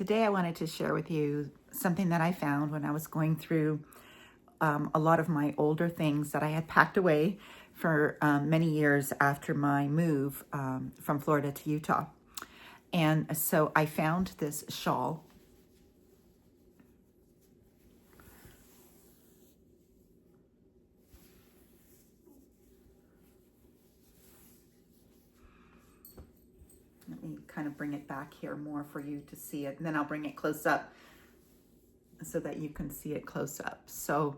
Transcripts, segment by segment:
Today I wanted to share with you something that I found when I was going through a lot of my older things that I had packed away for many years after my move from Florida to Utah. And so I found this shawl. Let me kind of bring it back here more for you to see it, and then I'll bring it close up so that you can see it close up. So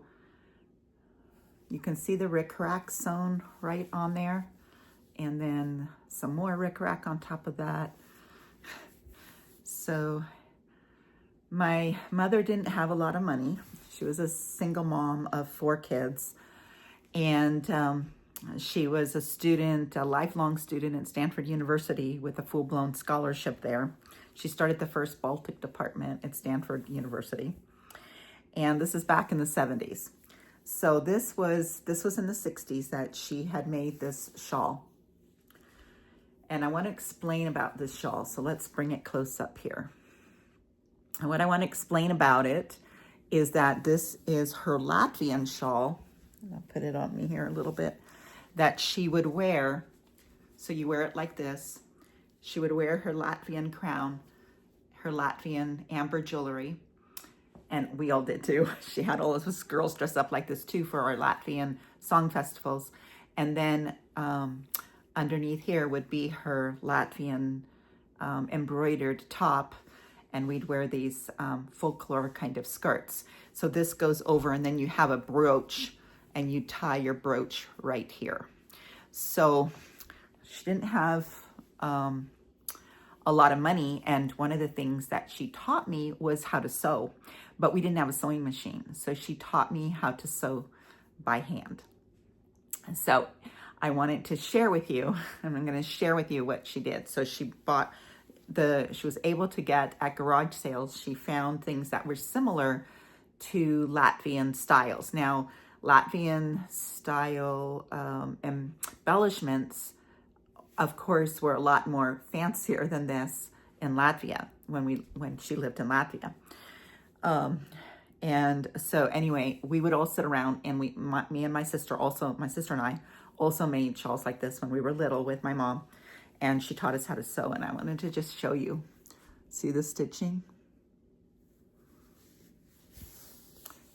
you can see the rickrack sewn right on there, and then some more rickrack on top of that. So my mother didn't have a lot of money. She was a single mom of 4 kids, and she was a student, a lifelong student at Stanford University with a full-blown scholarship there. She started the first Baltic department at Stanford University, and this is back in the 70s. So this was in the 60s that she had made this shawl. And I want to explain about this shawl, so let's bring it close up here. And what I want to explain about it is that this is her Latvian shawl. I'll put it on me here a little bit. That she would wear, so you wear it like this. She would wear her Latvian crown, her Latvian amber jewelry, and we all did too. She had all of us girls dress up like this too for our Latvian Song Festivals. And then underneath here would be her Latvian embroidered top, and we'd wear these folklore kind of skirts. So this goes over, and then you have a brooch, and you tie your brooch right here. So she didn't have a lot of money, and one of the things that she taught me was how to sew, but we didn't have a sewing machine. So she taught me how to sew by hand. And so I wanted to share with you, and I'm gonna share with you what she did. So she was able to get at garage sales, she found things that were similar to Latvian styles. Now, Latvian style embellishments, of course, were a lot more fancier than this in Latvia when she lived in Latvia. And so anyway, we would all sit around, and me and my sister and I also made shawls like this when we were little with my mom, and she taught us how to sew. And I wanted to just show you. See the stitching?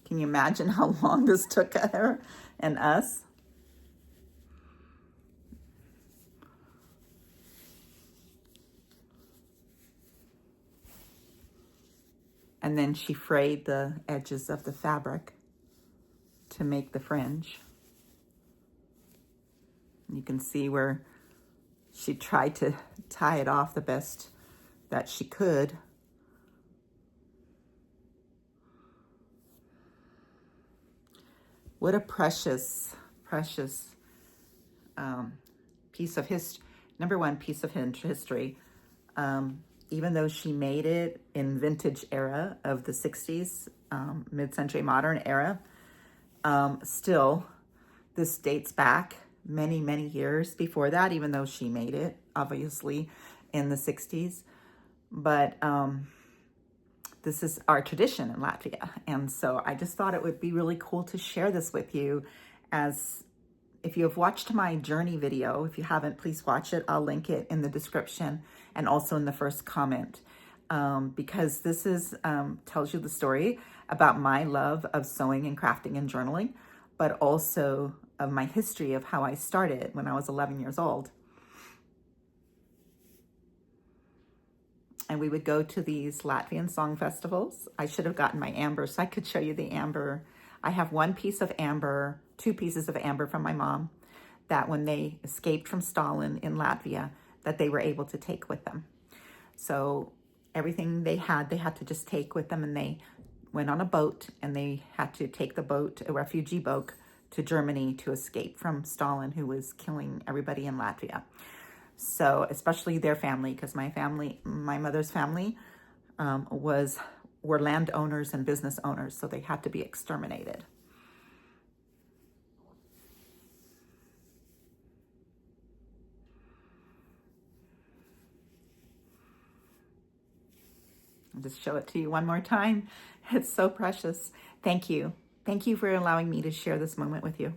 Can you imagine how long this took her and us? And then she frayed the edges of the fabric to make the fringe. You can see where she tried to tie it off the best that she could. What a precious piece of history. Number one, piece of history. Even though she made it in vintage era of the 60s, mid-century modern era, still, this dates back many, many years before that, even though she made it, obviously, in the 60s. But this is our tradition in Latvia. And so I just thought it would be really cool to share this with you. As if you have watched my journey video, if you haven't, please watch it. I'll link it in the description and also in the first comment, because this tells you the story about my love of sewing and crafting and journaling, but also of my history of how I started when I was 11 years old. And we would go to these Latvian Song Festivals. I should have gotten my amber so I could show you the amber. I have 1 piece of amber, 2 pieces of amber from my mom, that when they escaped from Stalin in Latvia, that they were able to take with them. So everything they had to just take with them, and they went on a boat, and they had to take the boat, a refugee boat, to Germany to escape from Stalin, who was killing everybody in Latvia. So especially their family, because my mother's family were landowners and business owners, so they had to be exterminated. I'll just show it to you one more time. It's so precious. Thank you. Thank you for allowing me to share this moment with you.